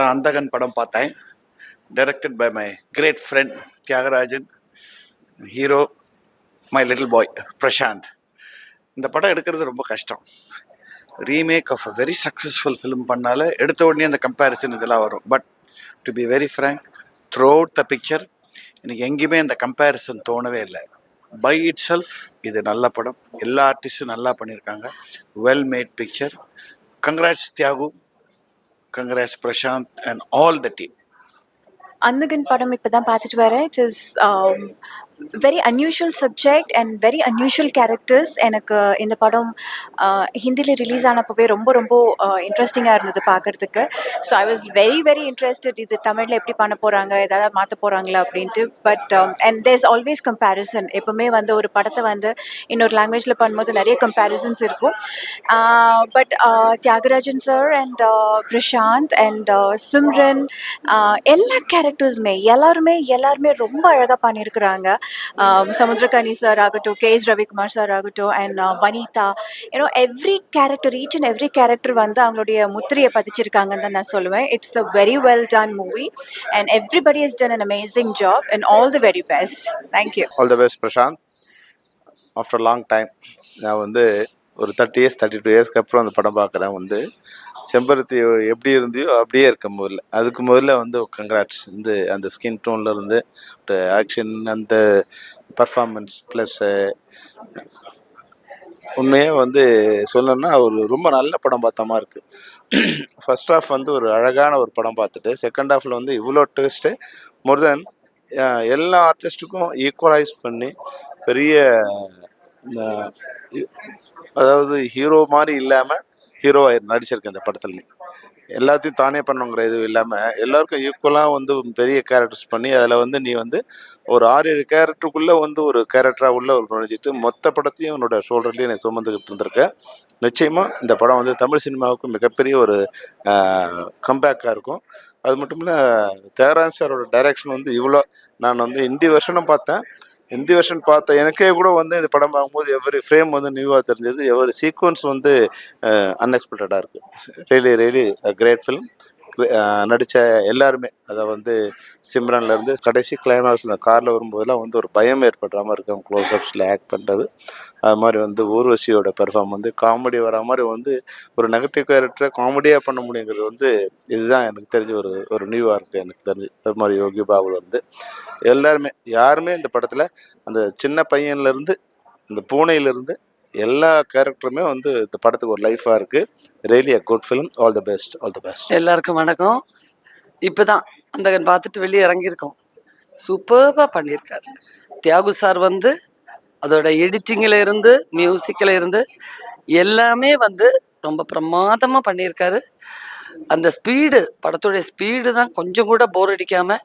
தான் அந்தகன் படம் பார்த்தேன். Directed by my great friend Thiagarajan. Hero my little boy Prashanth. இந்த படம் எடுக்கிறது ரொம்ப கஷ்டம். Remake of a very successful film பண்ணால எடுத்த உடனே அந்த கம்பேரிசன் இதெல்லாம் வரும். But to be very frank, throughout the picture எனக்கு எங்கேயுமே அந்த கம்பேரிசன் தோணவே இல்லை. பை இட் செல்ஃப் இது நல்ல படம். எல்லா ஆர்டிஸ்டும் நல்லா பண்ணியிருக்காங்க. Well made picture. Congrats Thiagu, congrats Prashanth and all the team. Andhagan படம் இப்போ தான் பார்த்துட்டு வரேன். It is very unusual subject and very unusual characters. எனக்கு இந்த படம் ஹிந்தியில் ரிலீஸ் ஆனப்போவே ரொம்ப ரொம்ப இன்ட்ரெஸ்டிங்காக இருந்தது பார்க்குறதுக்கு. So I was very very interested, இது தமிழில் எப்படி பண்ண போகிறாங்க, ஏதாவது மாற்ற போகிறாங்களா அப்படின்ட்டு. But and there's always comparison. எப்போவுமே வந்து ஒரு படத்தை வந்து இன்னொரு லாங்குவேஜில் பண்ணும்போது நிறைய கம்பேரிசன்ஸ் இருக்கும். But Thiagarajan sir and Prashanth and Simran, எல்லா கேரக்டர்ஸுமே எல்லாருமே ரொம்ப அழகாக பண்ணியிருக்கிறாங்க. சமுத்திரகனி சார் ஆகட்டும், KS ரவிக்குமார் சார் ஆகட்டும், and Vanitha, every character, each and every character வந்து அவங்களுடைய முத்திரையை பதிச்சிருக்காங்கன்னு தான் நான் சொல்லுவேன். It's a very well done movie and everybody has done an amazing job and all the very best. Thank you. All the best Prashanth. After long time நான் வந்து ஒரு 30 இயர்ஸ் 32 இயர்ஸ்க்கு அப்புறம் அந்த படம் பார்க்குறேன். வந்து செம்பருத்தி எப்படி இருந்தியோ அப்படியே இருக்க முதல்ல. அதுக்கு முதல்ல வந்து கங்க்ராட்ஸ். வந்து அந்த ஸ்கின் டோன்லேருந்து ஆக்ஷன், அந்த பர்ஃபார்மன்ஸ் ப்ளஸ் உண்மையாக வந்து சொல்லணும்னா ஒரு ரொம்ப நல்ல படம் பார்த்த மாதிரி இருக்குது. ஃபர்ஸ்ட் ஹாஃப் வந்து ஒரு அழகான ஒரு படம் பார்த்துட்டு செகண்ட் ஹாஃபில் வந்து இவ்வளோ ட்விஸ்ட்டு மோர் தென் எல்லா ஆர்டிஸ்ட்டுக்கும் ஈக்குவலைஸ் பண்ணி பெரிய அதாவது ஹீரோ மாதிரி இல்லாமல் ஹீரோவாக நடிச்சிருக்கேன் இந்த படத்துல. எல்லாத்தையும் தானே பண்ணுங்கிற இதுவும் இல்லாமல் எல்லாருக்கும் ஈக்குவலாக வந்து பெரிய கேரக்டர்ஸ் பண்ணி அதில் வந்து நீ வந்து ஒரு 6-7 கேரக்டருக்குள்ளே வந்து ஒரு கேரக்டராக உள்ள ஒரு நுழைஞ்சிட்டு மொத்த படத்தையும் உன்னோட ஷோல்டர்லேயே நீ சுமந்துக்கிட்டு இருந்திருக்கேன். நிச்சயமாக இந்த படம் வந்து தமிழ் சினிமாவுக்கு மிகப்பெரிய ஒரு கம்பேக்காக இருக்கும். அது மட்டும் இல்லை, தியாகராஜன் சாரோட டைரக்ஷன் வந்து இவ்வளோ நான் வந்து ஹிந்தி வெர்ஷனும் பார்த்தேன். ஹிந்தி வெர்ஷன் பார்த்த எனக்கே கூட வந்து இந்த படம் பார்க்கும்போது எவ்வரி ஃப்ரேம் வந்து நியூவாக தெரிஞ்சது. எவ்வரி சீக்வன்ஸ் வந்து அன்எக்ஸ்பெக்டடாக இருக்குது. Really great film. நடித்த எல்லாருமே, அதை வந்து சிம்ரன்லேருந்து கடைசி கிளைமாக்ஸ் இந்த காரில் வரும்போதெல்லாம் வந்து ஒரு பயம் ஏற்படுற மாதிரி இருக்கும் க்ளோஸ்அப்ஸில் ஆக்ட் பண்ணுறது. அது மாதிரி வந்து ஊர்வசியோட பெர்ஃபார்ம் வந்து காமெடி வர மாதிரி வந்து ஒரு நெகட்டிவ் கேரக்டரை காமெடியாக பண்ண முடியுங்கிறது வந்து இதுதான் எனக்கு தெரிஞ்ச ஒரு நியூவாக இருக்குது எனக்கு தெரிஞ்சு. அது மாதிரி யோகி பாபுலேருந்து எல்லாருமே யாருமே இந்த படத்தில் அந்த சின்ன பையன்லேருந்து இந்த பூனையிலேருந்து எல்லா கேரக்டருமே வந்து இந்த படத்துக்கு ஒரு லைஃபாக இருக்குது. Really a good film. All the best, all the best. எல்லாருக்கும் வணக்கம். இப்போ தான் அந்தகன் பார்த்துட்டு வெளியே இறங்கியிருக்கோம். சூப்பராக பண்ணியிருக்காரு தியாகு சார். வந்து அதோட எடிட்டிங்கில் இருந்து மியூசிக்கில் இருந்து எல்லாமே வந்து ரொம்ப பிரமாதமாக பண்ணியிருக்காரு. அந்த ஸ்பீடு, படத்துடைய ஸ்பீடு தான் கொஞ்சம் கூட போர் அடிக்காமல்.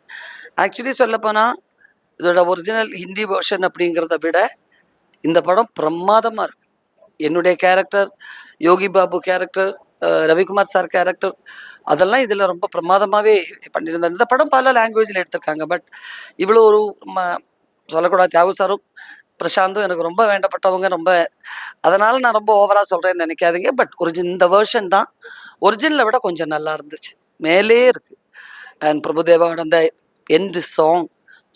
ஆக்சுவலி சொல்லப்போனால் இதோட ஒரிஜினல் ஹிந்தி வெர்ஷன் அப்படிங்கிறத விட இந்த படம் பிரமாதமாக இருக்குது. என்னுடைய character, Yogi Babu character, Ravikumar sir character, அதெல்லாம் இதில் ரொம்ப பிரமாதமாகவே பண்ணியிருந்தாங்க. இந்த படம் பல லாங்குவேஜில் எடுத்திருக்காங்க. பட் இவ்வளோ ஒரு சொல்லக்கூடாது, தியாகு சாரும் பிரசாந்தும் எனக்கு ரொம்ப வேண்டப்பட்டவங்க. ரொம்ப அதனால் நான் ரொம்ப ஓவராக சொல்கிறேன்னு நினைக்காதீங்க. பட் இந்த வேர்ஷன் தான் ஒரிஜினலை விட கொஞ்சம் நல்லா இருந்துச்சு, மேலே இருக்குது. அண்ட் பிரபுதேவாவோட அந்த எண்டு சாங்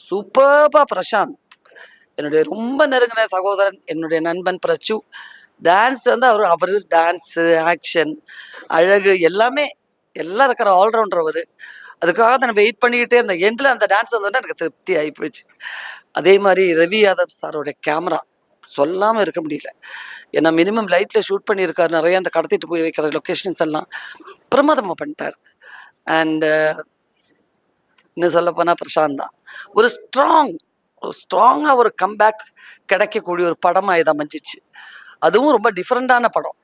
சூப்பர்பா. பிரசாந்த் என்னுடைய ரொம்ப நெருங்கின சகோதரன், என்னுடைய நண்பன் பிரச்சு. டான்ஸ் வந்து அவர் டான்ஸு, ஆக்ஷன், அழகு எல்லாமே எல்லாம் இருக்கிற ஆல்ரவுண்டர் அவர். அதுக்காக நான் வெயிட் பண்ணிக்கிட்டே அந்த எண்டில் அந்த டான்ஸ் வந்தோன்னா எனக்கு திருப்தி ஆகி போச்சு. அதே மாதிரி ரவி யாதவ் சாரோடைய கேமரா சொல்லாமல் இருக்க முடியல. ஏன்னா மினிமம் லைட்டில் ஷூட் பண்ணியிருக்காரு. நிறைய அந்த கடத்திட்டு போய் வைக்கிற லொக்கேஷன்ஸ் எல்லாம் பிரமாதமாக பண்ணிட்டார். அண்டு இன்னும் சொல்லப்போனால் பிரசாந்த் தான் ஒரு ஸ்ட்ராங்காக ஒரு கம்பேக் கிடைக்கக்கூடிய ஒரு படமாக இதை அமைஞ்சிச்சு. அதுவும் ரொம்ப டிஃப்ரெண்டான படம்.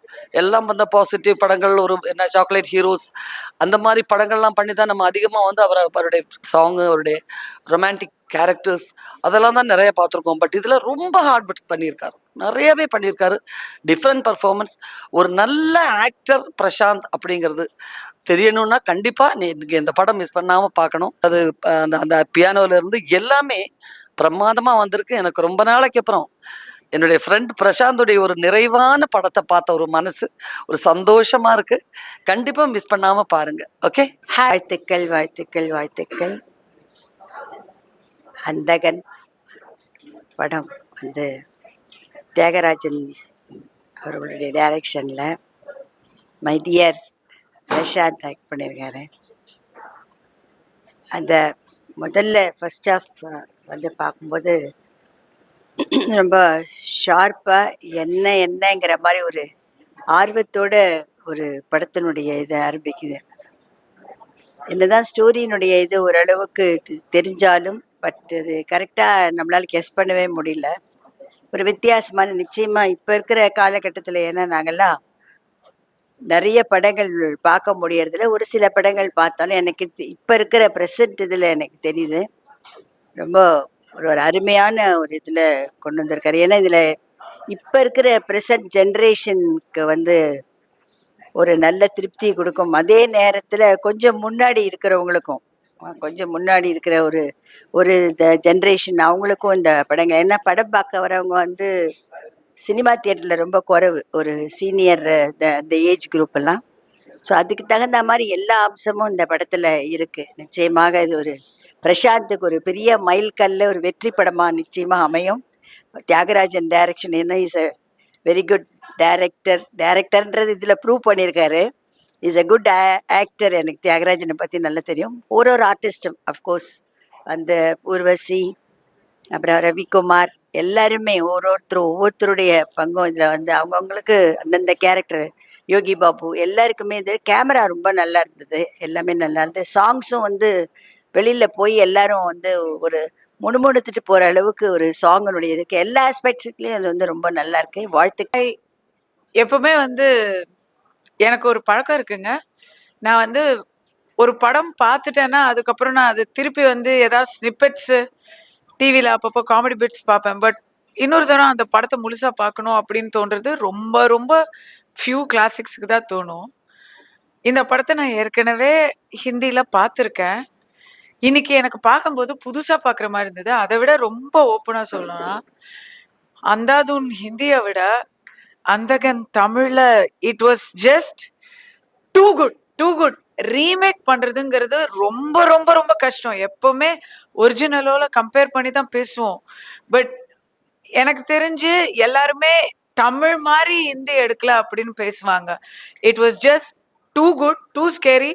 எல்லாம் வந்து பாசிட்டிவ் படங்கள், ஒரு என்ன சாக்லேட் ஹீரோஸ் அந்த மாதிரி படங்கள்லாம் பண்ணி தான் நம்ம அதிகமாக வந்து அவருடைய சாங்கு, அவருடைய ரொமான்டிக் கேரக்டர்ஸ் அதெல்லாம் தான் நிறைய பார்த்துருக்கோம். பட் இதில் ரொம்ப ஹார்ட் ஒர்க் பண்ணியிருக்காரு, நிறையவே பண்ணியிருக்காரு. Different performance. ஒரு நல்ல ஆக்டர் பிரசாந்த் அப்படிங்கிறது தெரியணும்னா கண்டிப்பாக நீங்கள் இந்த படம் மிஸ் பண்ணாமல் பார்க்கணும். அது அந்த பியானோலேருந்து எல்லாமே பிரமாதமாக வந்திருக்கு. எனக்கு ரொம்ப நாளைக்கு அப்புறம் என்னுடைய ஃப்ரெண்ட் பிரசாந்தோடைய ஒரு நிறைவான படத்தை பார்த்த ஒரு மனசு ஒரு சந்தோஷமா இருக்கு. கண்டிப்பா மிஸ் பண்ணாம பாருங்க. ஓகே. வாழ்த்துக்கள் வாழ்த்துக்கள் வாழ்த்துக்கள். அந்தகன் படம் வந்து தியாகராஜன் அவர்களுடைய டைரக்ஷனில் மை டியர் பிரசாந்த் ஆக்ட் பண்ணியிருக்காரு. அந்த முதல்ல ஃபர்ஸ்ட் ஆஃப் வந்து பார்க்கும்போது ரொம்ப ஷார்ப்பாக என்னங்கிற மாதிரி ஒரு ஆர்வத்தோட ஒரு படத்தினுடைய இதை ஆரம்பிக்குது. என்னதான் ஸ்டோரியினுடைய இது ஓரளவுக்கு தெரிஞ்சாலும் பட் அது கரெக்டாக நம்மளால் கெஸ் பண்ணவே முடியல. ஒரு வித்தியாசமான நிச்சயமாக இப்போ இருக்கிற காலகட்டத்தில் ஏன்னா நாங்கள்லாம் நிறைய படங்கள் பார்க்க முடியறதில்ல. ஒரு சில படங்கள் பார்த்தாலும் எனக்கு இப்போ இருக்கிற ப்ரெசன்ட் இதில் எனக்கு தெரியுது ரொம்ப ஒரு அருமையான ஒரு இதில் கொண்டு வந்திருக்காரு. ஏன்னா இதில் இப்போ இருக்கிற ப்ரெசன்ட் ஜென்ரேஷனுக்கு வந்து ஒரு நல்ல திருப்தி கொடுக்கும். அதே நேரத்தில் கொஞ்சம் முன்னாடி இருக்கிறவங்களுக்கும் கொஞ்சம் முன்னாடி இருக்கிற ஒரு ஒரு இந்த ஜென்ரேஷன் அவங்களுக்கும் இந்த படங்கள் ஏன்னா படம் பார்க்க வரவங்க வந்து சினிமா தியேட்டரில் ரொம்ப குறைவு ஒரு சீனியர் இந்த ஏஜ் குரூப் எல்லாம். ஸோ அதுக்கு தகுந்த மாதிரி எல்லா அம்சமும் இந்த படத்தில் இருக்குது. நிச்சயமாக இது ஒரு பிரசாந்துக்கு ஒரு பெரிய மைல்கல்ல ஒரு வெற்றி படமாக நிச்சயமாக அமையும். தியாகராஜன் டைரக்ஷன் என்ன இஸ் அ வெரி குட் டைரக்டர்ன்றது இதில் ப்ரூவ் பண்ணியிருக்காரு. Is a good actor. எனக்கு தியாகராஜனை பற்றி நல்லா தெரியும். ஒரு ஆர்டிஸ்டும் அஃப்கோர்ஸ் அந்த ஊர்வசி அப்புறம் ரவிக்குமார் எல்லாருமே ஒவ்வொருத்தருடைய பங்கும் இதில் வந்து அவங்கவுங்களுக்கு அந்தந்த கேரக்டர் யோகி பாபு எல்லாருக்குமே இது கேமரா ரொம்ப நல்லா இருந்தது. எல்லாமே நல்லா இருந்தது. சாங்ஸும் வந்து வெளியில் போய் எல்லாரும் வந்து ஒரு முணுமுணுத்துட்டு போகிற அளவுக்கு ஒரு சாங்கினுடைய இதுக்கு எல்லா ஆஸ்பெக்ட்ஸ்லேயும் அது வந்து ரொம்ப நல்லா இருக்கு. வாழ்த்துக்கள். எப்பவுமே வந்து எனக்கு ஒரு பழக்கம் இருக்குங்க. நான் வந்து ஒரு படம் பார்த்துட்டேன்னா அதுக்கப்புறம் நான் அது திருப்பி வந்து ஏதாவது ஸ்னிப்பெட்ஸு டிவியில் அப்பப்போ காமெடி பிட்ஸ் பார்ப்பேன். பட் இன்னொரு தரம் அந்த படத்தை முழுசாக பார்க்கணும் அப்படின்னு தோன்றது ரொம்ப ரொம்ப ஃபியூ கிளாசிக்ஸுக்கு தான் தோணும். இந்த படத்தை நான் ஏற்கனவே ஹிந்தியில் பார்த்துருக்கேன். இன்னைக்கு எனக்கு பார்க்கும்போது புதுசாக பார்க்குற மாதிரி இருந்தது. அதை விட ரொம்ப ஓப்பனாக சொல்லணும்னா அந்தாதுன் ஹிந்தியை விட அந்தகன் தமிழ்ல it was just too good. Remake பண்றதுங்கிறது ரொம்ப ரொம்ப ரொம்ப கஷ்டம். எப்பவுமே ஒரிஜினலோட கம்பேர் பண்ணி தான் பேசுவோம். பட் எனக்கு தெரிஞ்சு எல்லாருமே தமிழ் மாதிரி ஹிந்தி எடுக்கல அப்படின்னு பேசுவாங்க. It was just too good, too scary.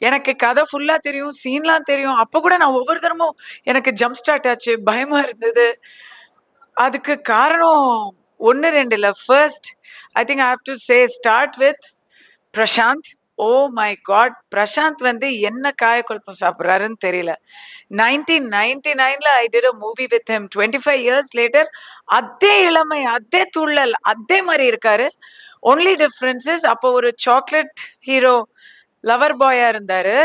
எனக்கு கதை ஃபுல்லா தெரியும், சீன்லாம் தெரியும். அப்போ கூட நான் ஒவ்வொரு தரமும் எனக்கு ஜம்ப் ஸ்டார்ட் ஆச்சு, பயமா இருந்தது. அதுக்கு காரணம் ஒன்று ரெண்டு இல்லை. First I think I have to say start with Prashanth. Oh my God, Prashanth வந்து என்ன காயக்குழப்பம் சாப்பிட்றாருன்னு தெரியல. 1999 I did a movie with him. 25 years later அதே இளமை, அதே துள்ளல், அதே மாதிரி இருக்காரு. ஒன்லி டிஃப்ரென்சஸ் அப்போ ஒரு சாக்லேட் ஹீரோ லவர் பாயா இருந்தாரு.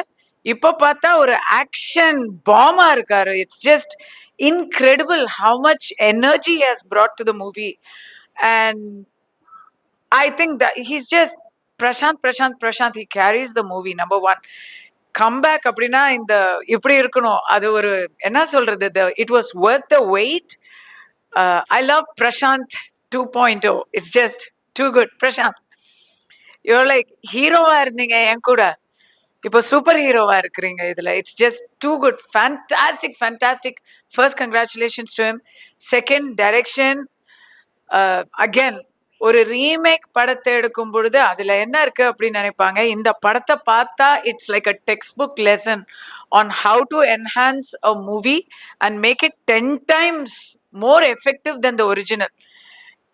இப்போ பார்த்தா ஒரு ஆக்ஷன் பாமா இருக்காரு. It's just incredible how much energy he has brought to the movie. And I think that he's just Prashant, he carries the movie. Number one, comeback அப்படின்னா இந்த இப்படி இருக்கணும். அது ஒரு என்ன சொல்றது, it was worth the wait. I love Prashant 2.0. It's just too good. Prashant, you're like ஹீரோவா இருந்தீங்க என் கூட, இப்போ சூப்பர் ஹீரோவா இருக்கிறீங்க இதுல. It's just too good. Fantastic. First congratulations to him. Second direction. Again ஒரு ரீமேக் படத்தை எடுக்கும் பொழுது அதுல என்ன இருக்கு அப்படின்னு நினைப்பாங்க. இந்த படத்தை பார்த்தா it's like a textbook lesson on how to enhance a movie and make it 10 times more effective than the original.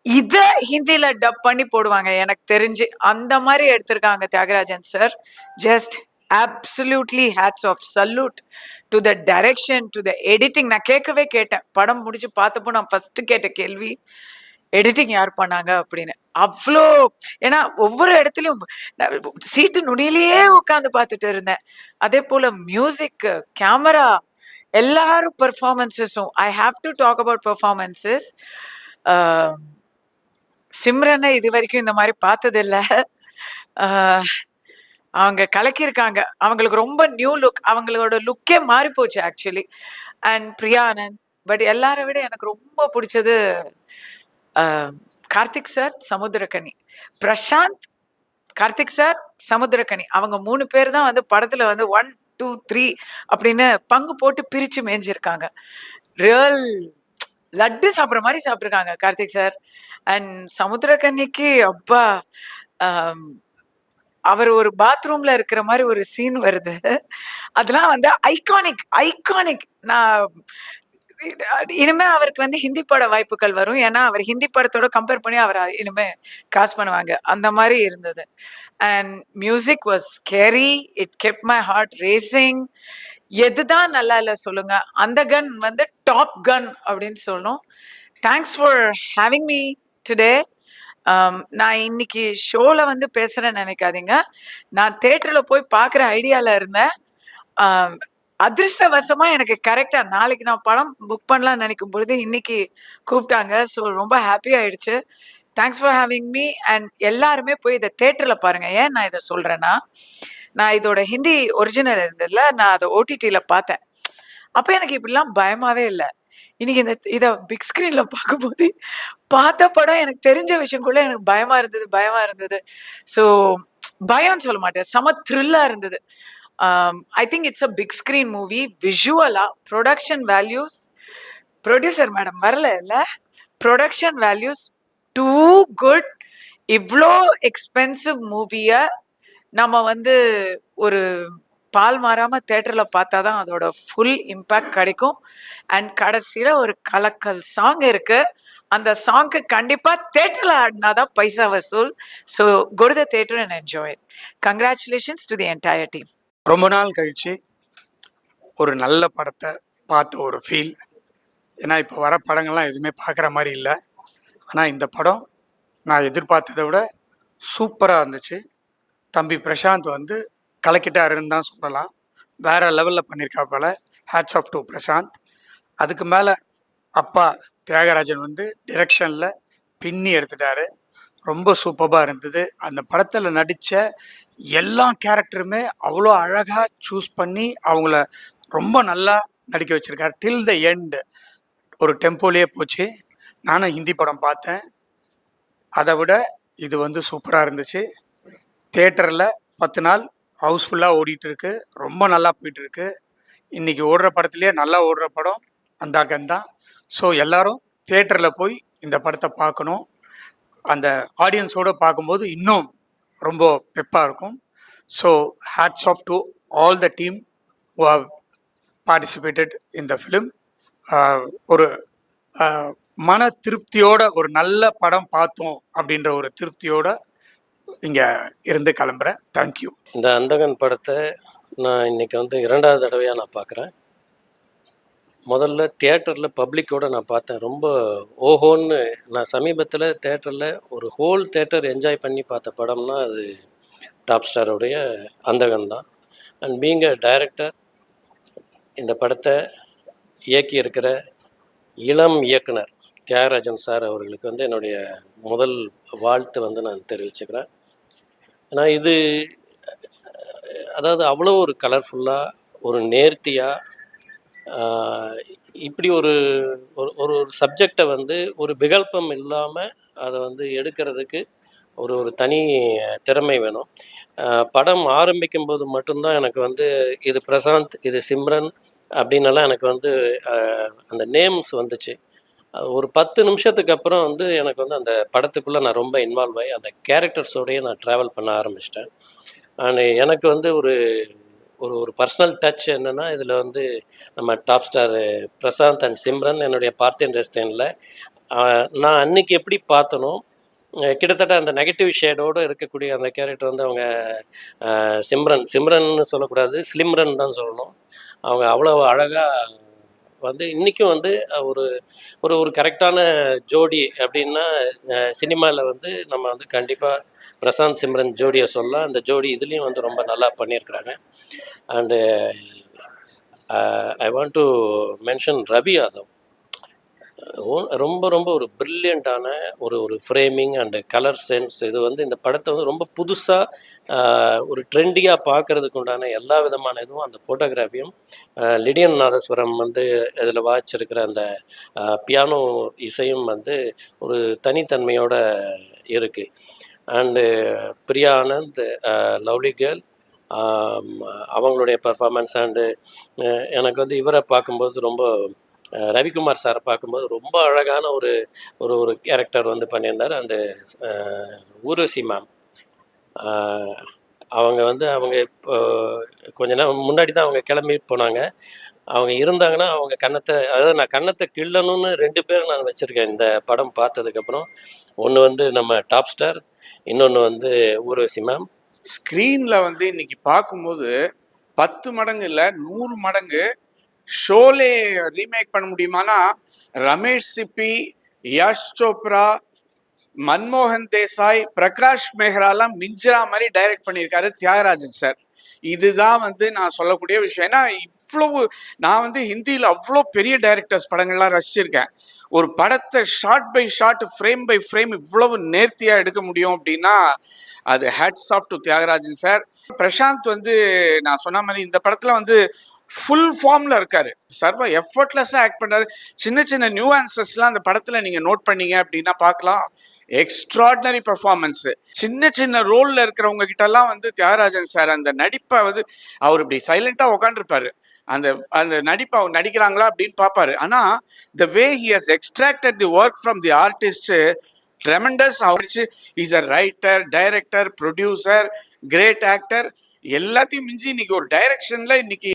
இத ஹிந்தில டப் பண்ணி போடுவாங்க எனக்கு தெரிஞ்சு. அந்த மாதிரி எடுத்திருக்காங்க Thiagarajan sir. Just absolutely hats off, salute to the direction, to the editing. நான் கேட்டேன் படம் முடிச்சு பார்த்தப்போ நான் ஃபர்ஸ்ட் கேட்ட கேள்வி எடிட்டிங் யார் பண்ணாங்க அப்படின்னு. அவ்வளோ, ஏன்னா ஒவ்வொரு இடத்துலையும் சீட்டு நுனியிலேயே உட்காந்து பார்த்துட்டு இருந்தேன். அதே போல மியூசிக், கேமரா, எல்லாரும் பெர்ஃபார்மன்ஸஸும். I have to talk about performances. சிம்ரனை இது வரைக்கும் இந்த மாதிரி பார்த்ததில்லை. அவங்க கலக்கியிருக்காங்க. அவங்களுக்கு ரொம்ப நியூ லுக், அவங்களோட லுக்கே மாறி போச்சு actually. And Priya Anand. But எல்லாரை விட எனக்கு ரொம்ப பிடிச்சது கார்த்திக் சார் சமுத்திரக்கனி, பிரசாந்த், கார்த்திக் சார் சமுத்திரக்கனி, அவங்க 3 பேர் தான் வந்து படத்துல வந்து 1 2 3 அப்படின்னு பங்கு போட்டு பிரிச்சு மேய்ஞ்சிருக்காங்க. ரியல் லட்டு சாப்பிட்ற மாதிரி சாப்பிட்ருக்காங்க கார்த்திக் சார். அண்ட் சமுத்திரக்கன்னிக்கு அப்பா, ஆம், அவர் ஒரு பாத்ரூம்ல இருக்கிற மாதிரி ஒரு சீன் வருது. அதெல்லாம் வந்து ஐகானிக் ஐகானிக். நான் இனிமே அவருக்கு வந்து ஹிந்தி பட வாய்ப்புகள் வரும். ஏன்னா அவர் ஹிந்தி படத்தோட கம்பேர் பண்ணி அவரை இனிமே காசு பண்ணுவாங்க. அந்த மாதிரி இருந்தது. And music was scary. It kept my heart racing. எதுதான் நல்லா இல்லை சொல்லுங்க, அந்த கன் வந்து டாப் கன் அப்படின்னு சொல்லணும். Thanks for having me today. நான் இன்னைக்கு ஷோல வந்து பேசுறேன்னு நினைக்காதீங்க. நான் தேட்டர்ல போய் பார்க்குற ஐடியால இருந்தேன். ஆம், அதிர்ஷ்டவசமா எனக்கு கரெக்டா நாளைக்கு நான் படம் புக் பண்ணலாம்னு நினைக்கும் பொழுது இன்னைக்கு கூப்பிட்டாங்க. ஸோ ரொம்ப ஹாப்பி ஆயிடுச்சு. Thanks for having me. And எல்லாருமே போய் இதை தேட்டர்ல பாருங்க. ஏன் நான் இதை சொல்றேன்னா, நான் இதோட ஹிந்தி ஒரிஜினல் இருந்ததுல நான் அதை ஓடிடியில பார்த்தேன். அப்ப எனக்கு இப்படிலாம் பயமாவே இல்லை. இன்னைக்கு இதை பிக் ஸ்கிரீன்ல பார்க்கும்போது பார்த்த படம் எனக்கு தெரிஞ்ச விஷயம் கூட எனக்கு பயமா இருந்தது. ஸோ பயம்னு சொல்ல மாட்டேன், செம த்ரில்லா இருந்தது. I think it's a big screen movie. விஷுவலா ப்ரொடக்ஷன் வேல்யூஸ், ப்ரொடியூசர் மேடம் வரல இல்ல, ப்ரொடக்ஷன் வேல்யூஸ் டூ குட். இவ்வளோ எக்ஸ்பென்சிவ் மூவியை நம்ம வந்து ஒரு பால் மாறாம தேட்டர்ல பார்த்தாதான் அதோட ஃபுல் இம்பேக்ட் கிடைக்கும். அண்ட் கடைசியில ஒரு கலக்கல் சாங் இருக்கு. அந்த சாங்க்கு கண்டிப்பா தேட்டர்ல ஆடினாதான் பைசா வசூல். So go to the theater and enjoy it. Congratulations to the entire team. ரொம்ப நாள் கழிச்சு ஒரு நல்ல படத்தை பார்த்த ஒரு ஃபீல். ஏன்னா இப்போ வர படங்கள்லாம் எதுவுமே பார்க்குற மாதிரி இல்லை. ஆனால் இந்த படம் நான் எதிர்பார்த்ததை விட சூப்பராக இருந்துச்சு. தம்பி பிரசாந்த் வந்து கலக்கிட்டாருன்னு தான் சொல்லலாம். வேறு லெவலில் பண்ணியிருக்காப்போல. Hats off to Prashanth. அதுக்கு மேலே அப்பா தியாகராஜன் வந்து டிரெக்ஷனில் பின்னி எடுத்துட்டாரு. ரொம்ப சூப்பராக இருந்தது. அந்த படத்தில் நடித்த எல்லா கேரக்டருமே அவ்வளோ அழகாக சூஸ் பண்ணி அவங்கள ரொம்ப நல்லா நடிக்க வச்சுருக்காரு. டில் த எண்ட் ஒரு டெம்போலேயே போச்சு. நானும் ஹிந்தி படம் பார்த்தேன். அதை விட இது வந்து சூப்பராக இருந்துச்சு. தேட்டரில் 10 நாள் ஹவுஸ்ஃபுல்லாக ஓடிட்டுருக்கு. ரொம்ப நல்லா போயிட்டுருக்கு. இன்றைக்கி ஓடுற படத்துலேயே நல்லா ஓடுற படம் அந்தாகன் தான். ஸோ எல்லோரும் தேட்டரில் போய் இந்த படத்தை பார்க்கணும். அந்த ஆடியன்ஸோடு பார்க்கும்போது இன்னும் ரொம்ப பெப்பாக இருக்கும். So hats off to all the team who have participated in the film. ஒரு மன திருப்தியோட ஒரு நல்ல படம் பார்த்தோம் அப்படின்ற ஒரு திருப்தியோட இங்கே இருந்து கிளம்புறேன். தேங்க்யூ. இந்த அந்தகன் படத்தை நான் இன்றைக்கி வந்து 2வது தடவையாக நான் பார்க்குறேன். முதல்ல தியேட்டரில் பப்ளிக்கோடு நான் பார்த்தேன். ரொம்ப ஓஹோன்னு நான் சமீபத்தில் தேட்டரில் ஒரு ஹோல் தேட்டர் என்ஜாய் பண்ணி பார்த்த படம்னா அது டாப் ஸ்டாரோடைய அந்தகன் தான். அண்ட் பீங் அ டைரக்டர், இந்த படத்தை இயக்கி இருக்கிற இளம் இயக்குனர் தியாகராஜன் சார் அவர்களுக்கு வந்து என்னுடைய முதல் வாழ்த்து வந்து நான் தெரிவிச்சுக்கிறேன். ஏன்னா இது அதாவது அவ்வளோ ஒரு கலர்ஃபுல்லாக, ஒரு நேர்த்தியாக, இப்படி ஒரு ஒரு சப்ஜெக்டை வந்து ஒரு விகல்பம் இல்லாமல் அதை வந்து எடுக்கிறதுக்கு ஒரு தனி திறமை வேணும். படம் ஆரம்பிக்கும் போது மட்டும்தான் எனக்கு வந்து இது பிரசாந்த், இது சிம்ரன் அப்படின்னலாம் எனக்கு வந்து அந்த நேம்ஸ் வந்துச்சு. ஒரு 10 நிமிஷத்துக்கு அப்புறம் வந்து எனக்கு வந்து அந்த படத்துக்குள்ளே நான் ரொம்ப இன்வால்வ் ஆகி அந்த கேரக்டர்ஸோடையே நான் ட்ராவல் பண்ண ஆரம்பிச்சிட்டேன். அண்ட் எனக்கு வந்து ஒரு ஒரு பர்சனல் டச் என்னென்னா, இதில் வந்து நம்ம top star Prashanth and Simran என்னுடைய பார்த்தேன் ரெஸ்டேனில் நான் அன்றைக்கி எப்படி பார்த்தனோ கிட்டத்தட்ட அந்த நெகட்டிவ் ஷேடோடு இருக்கக்கூடிய அந்த கேரக்டர் வந்து அவங்க சிம்ரன்னு சொல்லக்கூடாது, ஸ்லிம்ரன் தான் சொல்லணும். அவங்க அவ்வளோ அழகாக வந்து இன்றைக்கும் வந்து ஒரு ஒரு கரெக்டான ஜோடி அப்படின்னா சினிமாவில் வந்து நம்ம வந்து கண்டிப்பாக பிரசாந்த் சிம்ரன் ஜோடியை சொல்லலாம். அந்த ஜோடி இதுலேயும் வந்து ரொம்ப நல்லா பண்ணியிருக்கிறாங்க. And I want to mention Ravi Yadav. ரொம்ப ரொம்ப ஒரு பிரில்லியண்ட்டான ஒரு ஒரு ஃப்ரேமிங் அண்டு கலர் சென்ஸ். இது வந்து இந்த படத்தை வந்து ரொம்ப புதுசாக ஒரு ட்ரெண்டியாக பார்க்கறதுக்கு உண்டான எல்லா விதமான இதுவும் அந்த ஃபோட்டோகிராஃபியும் லிடியன் நாதஸ்வரம் வந்து இதில் வாசிச்சிருக்கிற அந்த பியானோ இசையும் வந்து ஒரு தனித்தன்மையோட இருக்குது. And Priya Anand, lovely girl, அவங்களுடைய பர்ஃபார்மன்ஸ் அண்டு எனக்கு வந்து இவரை பார்க்கும்போது ரொம்ப ரவிக்குமார் சாரை பார்க்கும்போது ரொம்ப அழகான ஒரு ஒரு ஒரு கேரக்டர் வந்து பண்ணியிருந்தார். அண்டு ஊர்வசி மேம், அவங்க வந்து அவங்க இப்போ கொஞ்ச நேரம் முன்னாடி தான் அவங்க கிளம்பி போனாங்க. அவங்க இருந்தாங்கன்னா அவங்க கன்னத்தை, அதாவது நான் கன்னத்தை கிள்ளணும்னு 2 பேர் நான் வச்சுருக்கேன் இந்த படம் பார்த்ததுக்கப்புறம். ஒன்று வந்து நம்ம டாப் ஸ்டார், இன்னொன்று வந்து ஊர்வசி மேம். ஸ்க்ரீன்ல வந்து இன்னைக்கு பார்க்கும்போது 10 மடங்கு இல்ல 100 மடங்கு ஷோலே ரீமேக் பண்ண முடியுமானா ரமேஷ் சிப்பி, யஷ் சோப்ரா, மன்மோகன் தேசாய், பிரகாஷ் மெஹ்ராலாம் மிஞ்சிரா மாதிரி டைரக்ட் பண்ணியிருக்காரு தியாகராஜன் சார். இதுதான் வந்து நான் சொல்லக்கூடிய விஷயம். ஏன்னா இவ்வளவு நான் வந்து ஹிந்தியில் அவ்வளோ பெரிய டைரக்டர்ஸ் படங்கள்லாம் ரசிச்சிருக்கேன். ஒரு படத்தை shot by shot, frame by frame இவ்வளவு நேர்த்தியாக எடுக்க முடியும் அப்படின்னா அது hats off to Thiagarajan sir. Prashanth வந்து நான் சொன்ன மாதிரி இந்த படத்தில் வந்து ஃபுல் ஃபார்மில் இருக்காரு. சர்வ எஃபர்ட்லெஸ்ஸாக ஆக்ட் பண்ணுறாரு. சின்ன சின்ன நியூஆன்சஸ்லாம் அந்த படத்தில் நீங்கள் நோட் பண்ணீங்க அப்படின்னா பார்க்கலாம். Extraordinary performance. சின்ன சின்ன ரோலில் இருக்கிறவங்க கிட்டலாம் வந்து தியாகராஜன் சார் அந்த நடிப்பை வந்து அவர் இப்படி சைலண்டாக உட்காந்துருப்பாரு. அந்த அந்த நடிப்பை அவங்க நடிக்கிறாங்களா அப்படின்னு பார்ப்பாரு. ஆனால் the way he has extracted the work from the artist tremendous. அவர்ச்சு is a writer, director, producer, great actor. எல்லாத்தையும் மிஞ்சி இன்னைக்கு ஒரு டைரக்ஷனில் இன்னைக்கு